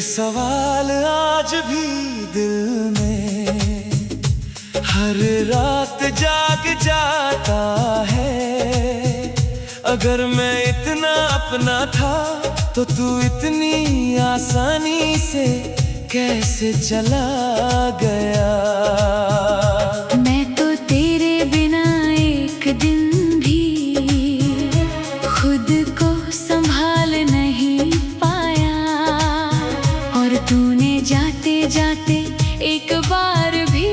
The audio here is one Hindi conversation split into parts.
सवाल आज भी दिल में हर रात जाग जाता है। अगर मैं इतना अपना था तो तू इतनी आसानी से कैसे चला गया। मैं तो तेरे बिना एक दिन भी खुद को संभाल नहीं पाया, और तूने जाते जाते एक बार भी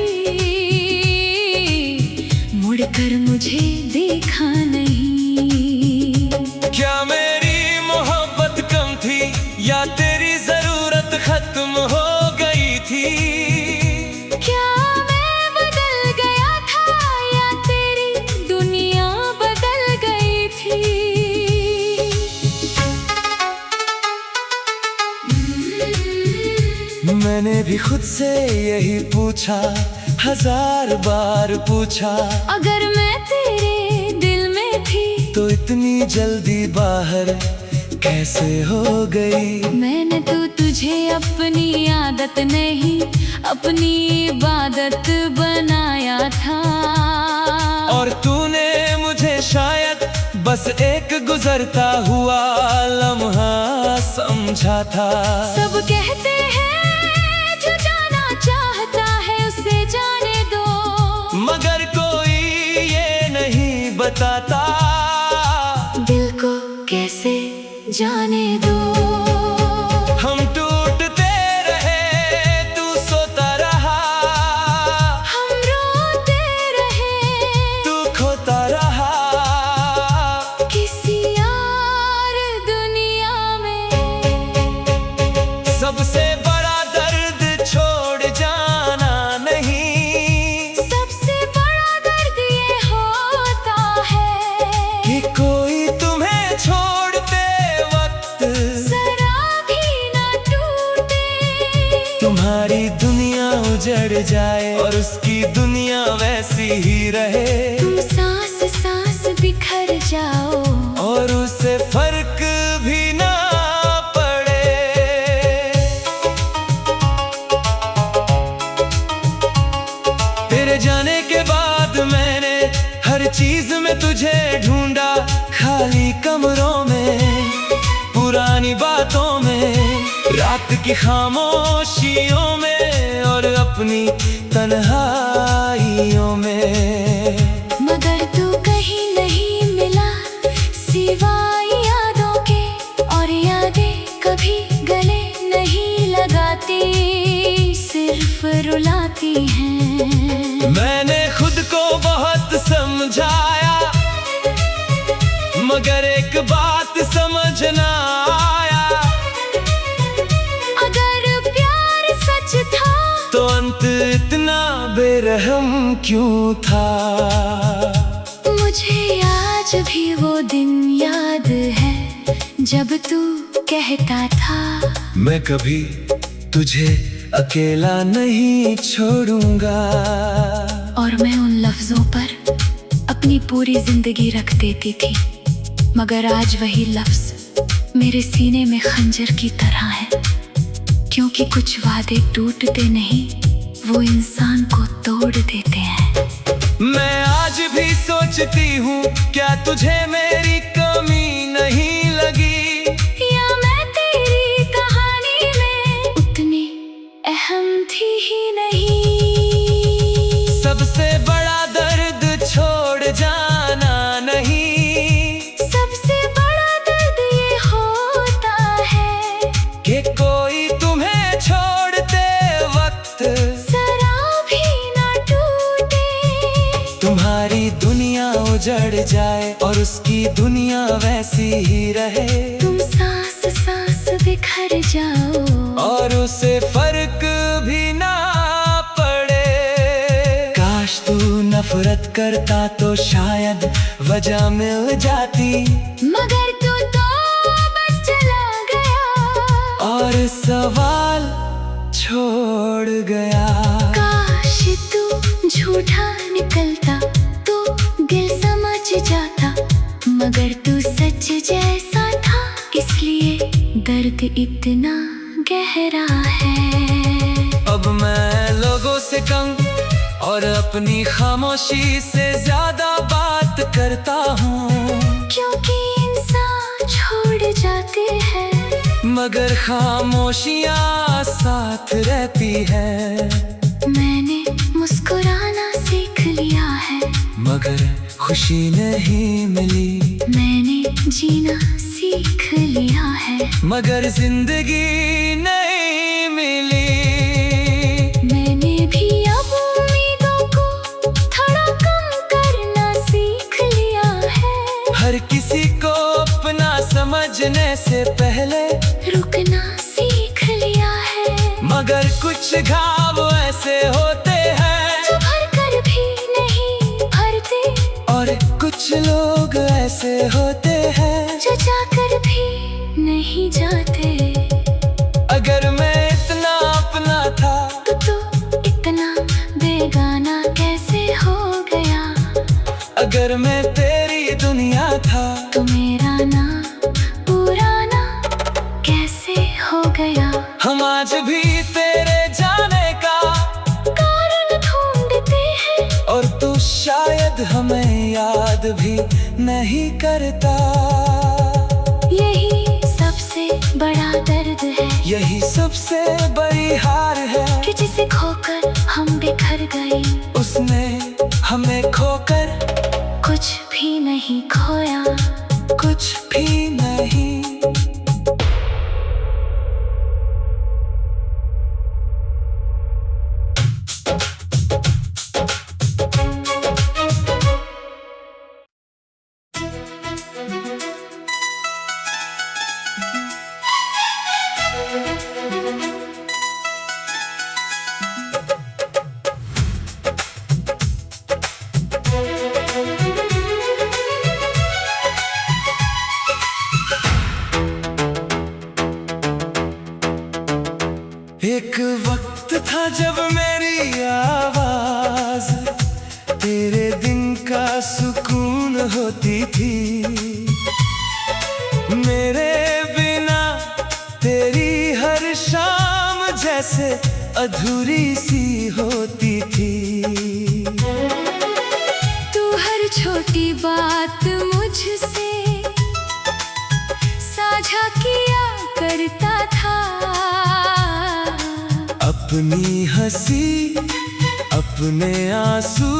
मुड़कर मुझे देखा नहीं। क्या मेरी मोहब्बत कम थी या तेरी जरूरत खत्म हो गई थी? क्या मैं बदल गया था या तेरी दुनिया बदल गई थी? मैंने भी खुद से यही पूछा, हजार बार पूछा। अगर मैं तेरे दिल में थी तो इतनी जल्दी बाहर कैसे हो गई? मैंने तो तुझे अपनी आदत नहीं अपनी इबादत बनाया था, और तूने मुझे शायद बस एक गुजरता हुआ लम्हा समझा था। सब कहते हैं जो जाना चाहता है उसे जाने दो, मगर कोई ये नहीं बताता दिल को कैसे जाने दो। हम टूटते रहे तू सोता रहा, हम रोते रहे तू खोता रहा। किसी और दुनिया में सबसे बड़ा दर्द छोड़ जाना नहीं, सबसे बड़ा दर्द ये होता है कि कोई तुम्हें छोड़ते वक्त जरा भी ना टूटे। तुम्हारी दुनिया उजड़ जाए और उसकी दुनिया वैसी ही रहे। तुम सांस सांस बिखर जाओ और उसे फर्क भी ना पड़े। तेरे जाने के बाद मैंने हर चीज में तुझे ढूंढा, खाली कमरों में, पुरानी बातों में, रात की खामोशियों में और अपनी तन्हाइयों में। मगर तू कहीं नहीं मिला सिवाय यादों के, और यादें कभी गले नहीं लगाती सिर्फ रुलाती हैं। मैंने खुद को बहुत समझाया मगर एक बात समझ ना आया। अगर प्यार सच था तो अंत इतना बेरहम क्यों था? मुझे आज भी वो दिन याद है जब तू कहता था मैं कभी तुझे अकेला नहीं छोड़ूंगा। और मैं उन लफ्जों पर अपनी पूरी जिंदगी रख देती थी, मगर आज वही लफ्ज मेरे सीने में खंजर की तरह है, क्योंकि कुछ वादे टूटते नहीं, वो इंसान को तोड़ देते हैं। मैं आज भी सोचती हूँ क्या तुझे मेरी कमी नहीं लगी, या मैं तेरी कहानी में उतनी अहम थी ही नहीं। सबसे बड़ा दर्द छोड़ जाना नहीं, सबसे बड़ा दर्द ये होता है कि कोई तुम्हें छोड़ते वक्त जरा भी ना टूटे। तुम्हारी दुनिया उजड़ जाए और उसकी दुनिया वैसी ही रहे। तुम सांस सांस बिखर जाओ और उसे फर्क भी ना पड़े। काश तू नफरत करता तो शायद वजह मिल जाती, मगर तू तो बस चला गया और सवाल छोड़ गया। काश तू झूठा निकलता तो दिल समझ जाता, मगर तू सच जैसा था, इसलिए दर्द इतना गहरा गहरा है। अब मैं लोगों से कम और अपनी खामोशी से ज्यादा बात करता हूँ, क्योंकि इंसान छोड़ जाते हैं मगर खामोशियाँ साथ रहती है। मैंने मुस्कुराना सीख लिया है, मगर खुशी नहीं मिली। मैंने जीना सीख लिया है, मगर जिंदगी नहीं मिली। मैंने भी अब उम्मीदों को थोड़ा कम करना सीख लिया है। हर किसी को अपना समझने से पहले रुकना सीख लिया है, मगर कुछ घाव ऐसे होते हैं जो भर कर भी नहीं भरते, और कुछ लोग ऐसे होते हैं जो जाकर भी नहीं जाते। अगर मैं इतना अपना था तो इतना बेगाना कैसे हो गया? अगर मैं तेरी दुनिया था तो मेरा ना पुराना कैसे हो गया? हम आज भी तेरे जाने का कारण ढूंढते हैं, और तू शायद हमें याद भी नहीं करता। यही सबसे बड़ा दर्द है, यही सबसे बड़ी हार है कि जिसे खोकर हम बिखर गए, उसने हमें खोकर कुछ भी नहीं खोया। कुछ भी नहीं। एक वक्त था जब मेरी आवाज तेरे दिन का सुकून होती थी। मेरे बिना तेरी हर शाम जैसे अधूरी सी होती थी। तू हर छोटी बात मुझसे साझा किया करता था, अपनी हंसी अपने आंसू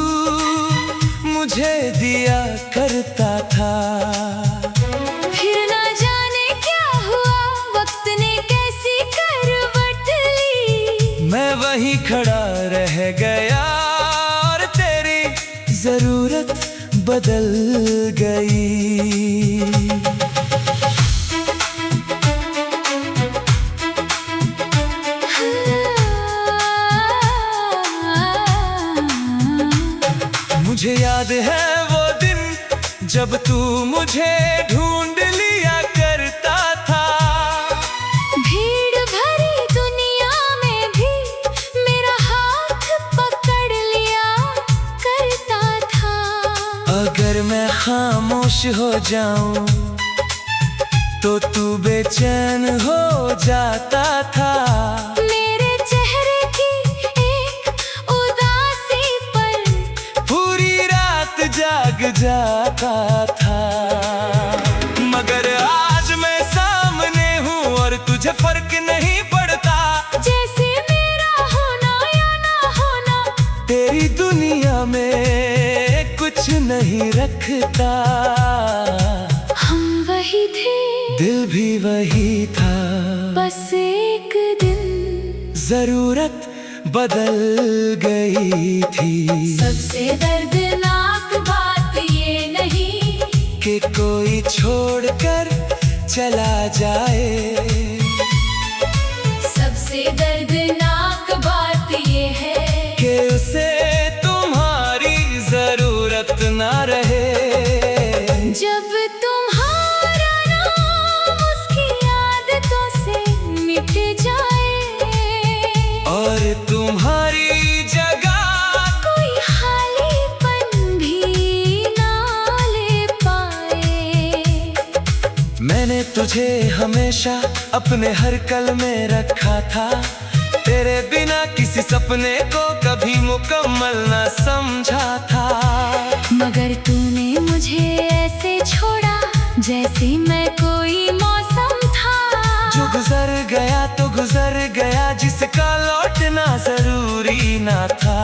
मुझे दिया करता था। फिर ना जाने क्या हुआ, वक्त ने कैसी करवट ली। मैं वहीं खड़ा रह गया और तेरी जरूरत बदल गई। मुझे याद है वो दिन जब तू मुझे ढूंढ लिया करता था। भीड़ भरी दुनिया में भी मेरा हाथ पकड़ लिया करता था। अगर मैं खामोश हो जाऊं तो तू बेचैन हो जाता था। मेरे चेहरे की एक उदासी पर पूरी रात जाग जाता था। मगर आज मैं सामने हूँ और तुझे फर्क नहीं पड़ता। जैसे मेरा होना या ना होना तेरी दुनिया में कुछ नहीं रखता। हम वही थे, दिल भी वही था, बस एक दिन जरूरत बदल गई थी। सबसे दर्दनाक बात ये नहीं कि कोई छोड़कर चला जाए। सबसे दर्दनाक बात ये है कि उसे तुम्हारी जरूरत ना रहे। जब तुम्हारा नाम उसकी आदतों से मिट जाए और तुम्हारी जगह कोई खालीपन भी ना ले पाए। मैंने तुझ तुझे हमेशा अपने हर कल में रखा था। तेरे बिना किसी सपने को कभी मुकम्मल न समझा था। मगर तूने मुझे ऐसे छोड़ा जैसे मैं कोई मौसम था। जो गुजर गया तो गुजर गया, जिसका लौटना जरूरी ना था।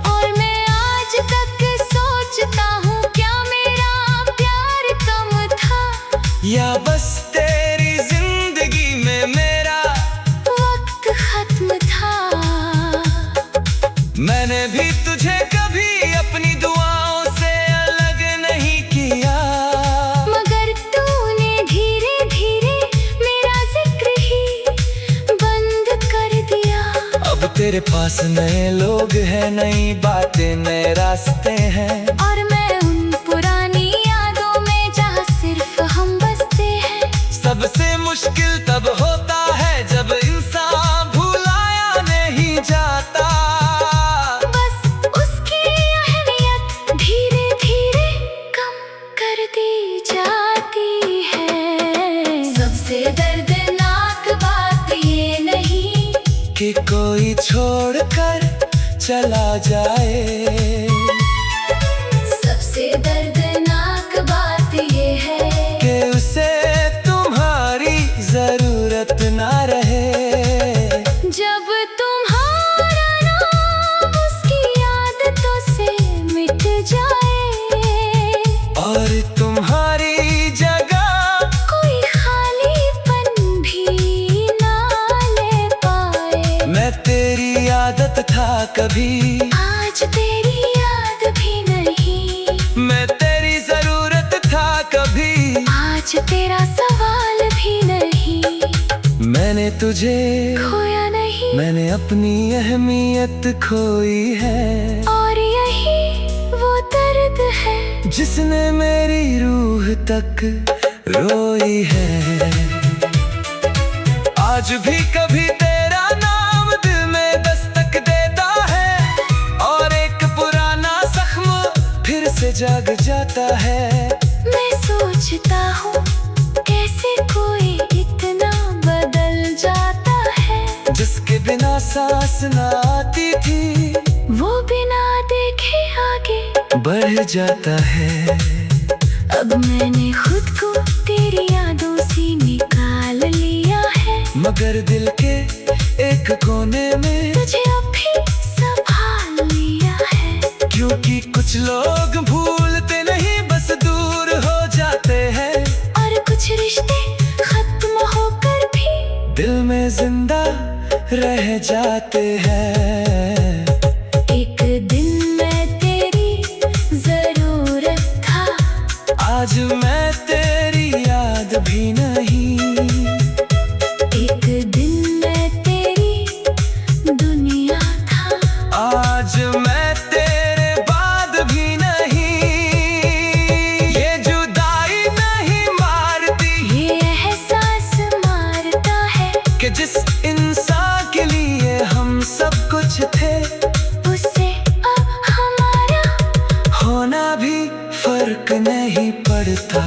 और मैं आज तक सोचता हूँ, क्या मेरा प्यार कम था, या बस तेरी जिंदगी में मेरा वक्त खत्म था। मैंने भी तुझे कभी अपनी दुआओं से अलग नहीं किया, मगर तूने धीरे धीरे मेरा जिक्र ही बंद कर दिया। अब तेरे पास नए लोग हैं, नई बातें, नए रास्ते हैं, और मैं उन पुरानी यादों में जहाँ सिर्फ हम बसते हैं। सबसे मुश्किल तब होता है जब इंसान भुलाया नहीं जाता। बस उसकी अहमियत धीरे धीरे कम कर दी जाती है। सबसे दर्दनाक बात ये नहीं कि कोई छोड़कर चला जाए। सबसे दर्दनाक बात ये है कि उसे तुम्हारी जरूरत ना रहे। जब तुम्हारा नाम उसकी आदतों से मिट जाए, और तुम्हारी जगह कोई खालीपन भी ना ले पाए। मैं तेरी आदत था कभी, आज तेरी याद भी नहीं। मैं तेरी जरूरत था कभी, आज तेरा सवाल भी नहीं। मैंने तुझे खोया नहीं, मैंने अपनी अहमियत खोई है। और यही वो दर्द है जिसने मेरी रूह तक रोई है। आज भी कभी तेरा नाम दिल में दस्तक देता है, और एक पुराना जख्म फिर से जग जाता है। मैं सोचता हूँ कैसे कोई इतना बदल जाता है। जिसके बिना सांस न आती थी, वो बिना देखे आगे बढ़ जाता है। अब मैंने खुद को तेरी यादों से निकाल लिया है, मगर दिल के एक कोने में तुझे अब भी संभाल लिया है। क्योंकि कुछ लोग भूलते नहीं, बस दूर हो जाते हैं, और कुछ रिश्ते खत्म होकर भी दिल में जिंदा रह जाते हैं। एक दिन मैं तेरी जरूरत था, आज मैं तेरी याद भी नहीं। एक दिन मैं तेरी दुनिया था, आज मैं तेरे बाद भी नहीं। ये जुदाई नहीं मारती, ये एहसास मारता है कि जिस इंसान के लिए हम सब कुछ थे, उससे अब हमारा होना भी फर्क नहीं पड़ता।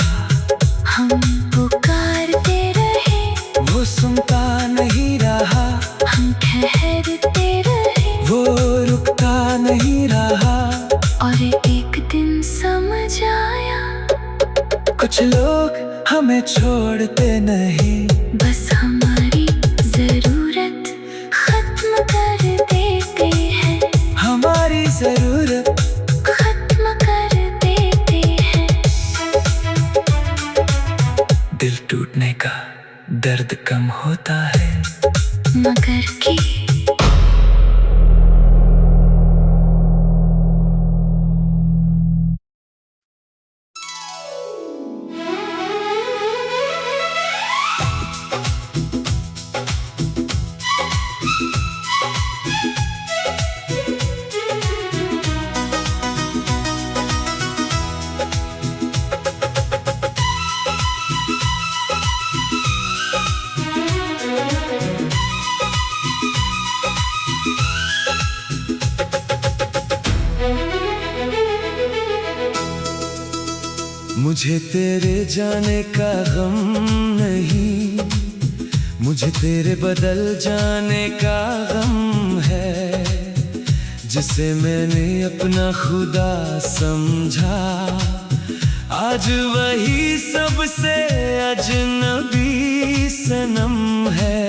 हम पुकारते रहे, वो सुनता नहीं रहा, हम ठहरते रहे, वो रुकता नहीं रहा। और एक दिन समझ आया कुछ लोग हमें छोड़ते नहीं, बस हमारी जरूरत खत्म कर देते हैं। हमारी जरूरत खत्म कर देते हैं। दिल टूटने का दर्द कम होता है, मगर की मुझे तेरे जाने का गम नहीं, मुझे तेरे बदल जाने का गम है, जिसे मैंने अपना खुदा समझा आज वही सबसे अजनबी सनम है।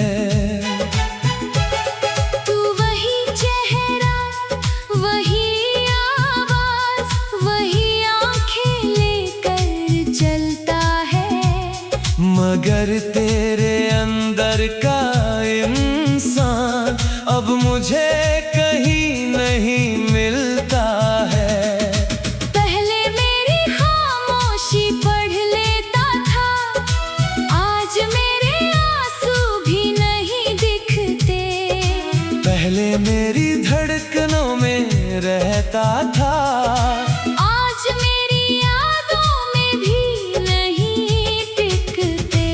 तू वही चेहरा, वही आवाज, वही आंखें लेकर चलता है, मगर तेरे अंदर का इंसान अब मुझे कहीं नहीं मिलता है। पहले मेरी खामोशी पढ़ लेता था, आज मेरे आंसू भी नहीं दिखते। पहले मेरी धड़कनों में रहता था, आज मेरी यादों में भी नहीं टिकते।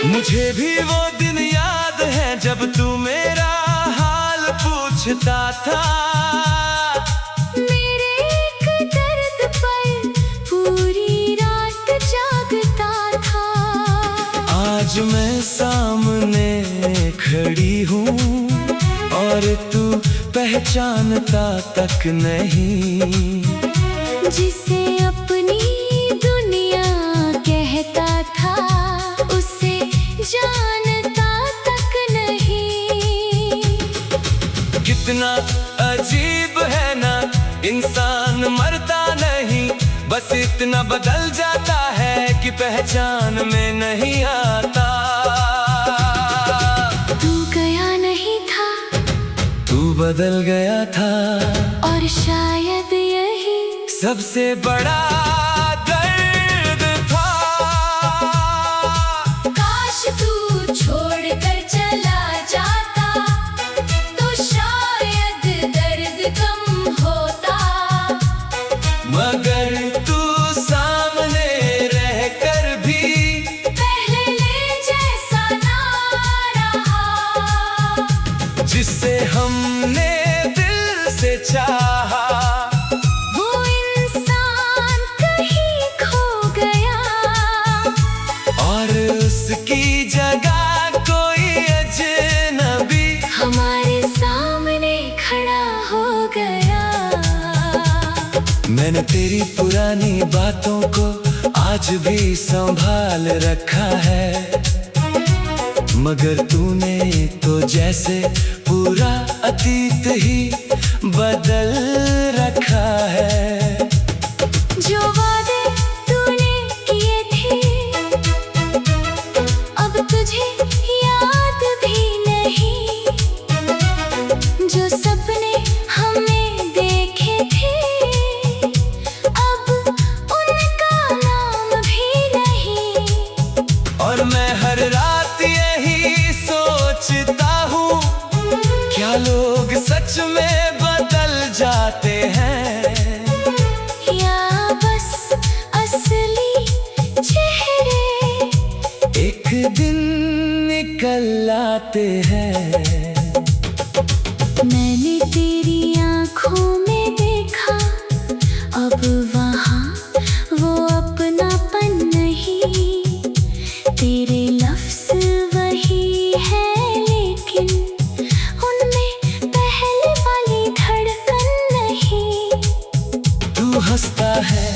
मुझे भी वो दिन याद है जब तू मेरा हाल पूछता था, मेरे एक दर्द पर पूरी रात जागता था। आज मैं सामने खड़ी हूँ और तू पहचानता तक नहीं, जिसे अपनी दुनिया कहता था उसे जानता तक नहीं। कितना अजीब है ना, इंसान मरता नहीं, बस इतना बदल जाता है कि पहचान में नहीं आता। तू गया नहीं था, तू बदल गया था, और शायद यही सबसे बड़ा दर्द था। काश तू छोड़कर चला जाता तो शायद दर्द कम होता, मगर तू सामने रहकर भी पहले जैसा ना रहा, जिससे हमने दिल से चाहा वो इंसान कहीं खो गया, और उसकी जगह कोई अजनबी हमारे सामने खड़ा हो गया। मैंने तेरी पुरानी बातों को आज भी संभाल रखा है, मगर तूने तो जैसे पूरा अतीत ही बदल रखा है। जो वादे तूने किए थे अब तुझे याद भी नहीं, जो सपने हमने देखे थे अब उनका नाम भी नहीं। और मैं हर रात यही सोचता हूँ, क्या लोग सच में बदल जाते हैं, या बस असली चेहरे एक दिन निकल आते हैं। मैंने तेरी आँखों में देखा अब वहाँ वो अपनापन नहीं, तेरे लफ्ज़ वही है लेकिन उनमें पहले वाली धड़कन नहीं। तू हंसता है,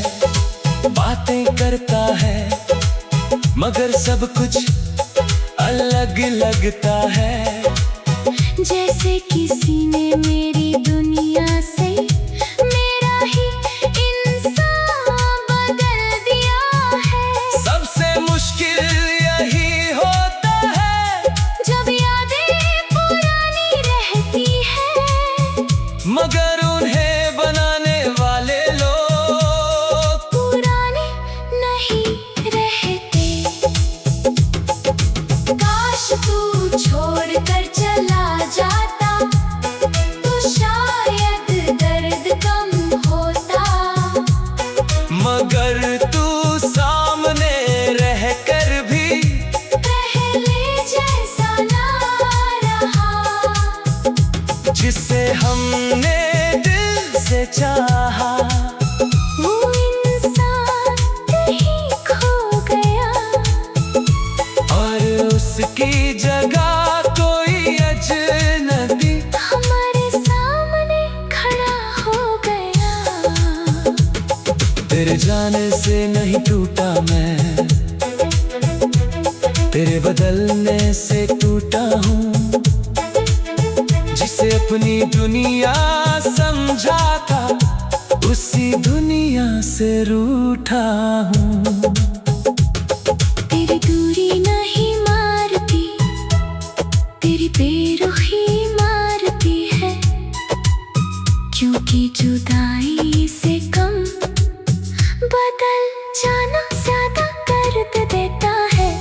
बातें करता है, मगर सब कुछ अलग लगता है, जैसे किसी ने मेरी दुनिया से मेरा ही इंसान बदल दिया है। सबसे मुश्किल यही होता है जब यादें पुरानी रहती है, मगर उन्हें बनाने वाले लोग पुराने नहीं रहते। काश मगर तू सामने रह कर भी पहले जैसा ना रहा। जिसे हमने दिल से चाहा वो इंसान कहीं खो गया, और उसकी जगह कोई अजनबी हमारे सामने खड़ा हो गया। तेरे जाने से नहीं टूटा मैं, तेरे बदलने से टूटा हूँ। जिसे अपनी दुनिया समझा था, उसी दुनिया से रूठा हूँ। तेरी दूरी नहीं मारती, तेरी बेरुखी मारती है, क्योंकि जुदाई से कम बदल जाना ज्यादा दर्द देता है।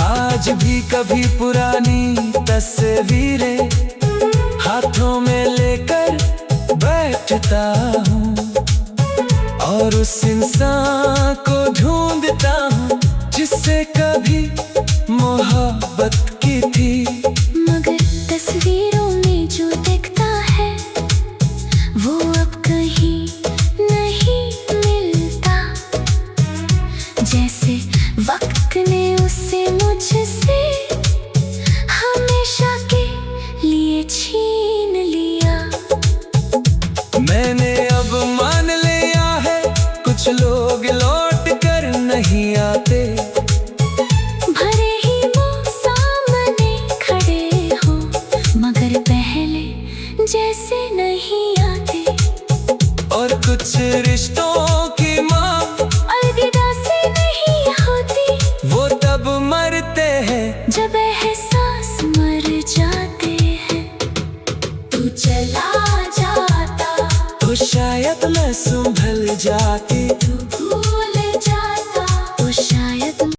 आज भी कभी पुरानी तस्वीरें हाथों में लेकर बैठता हूँ, और उस इंसान को ढूंढता हूँ जिससे कभी मोहब्बत की थी। मगर तस्वीरों में जो दिखता है वो अब कहीं नहीं मिलता। जैसे वक्त ने उसे मुझसे हमेशा के लिए छीन लिया। मैंने अब मान लिया है, कुछ लोग लौट कर नहीं आते। भले ही वो सामने खड़े हो, मगर पहले जैसे नहीं आते। और कुछ रिश्तों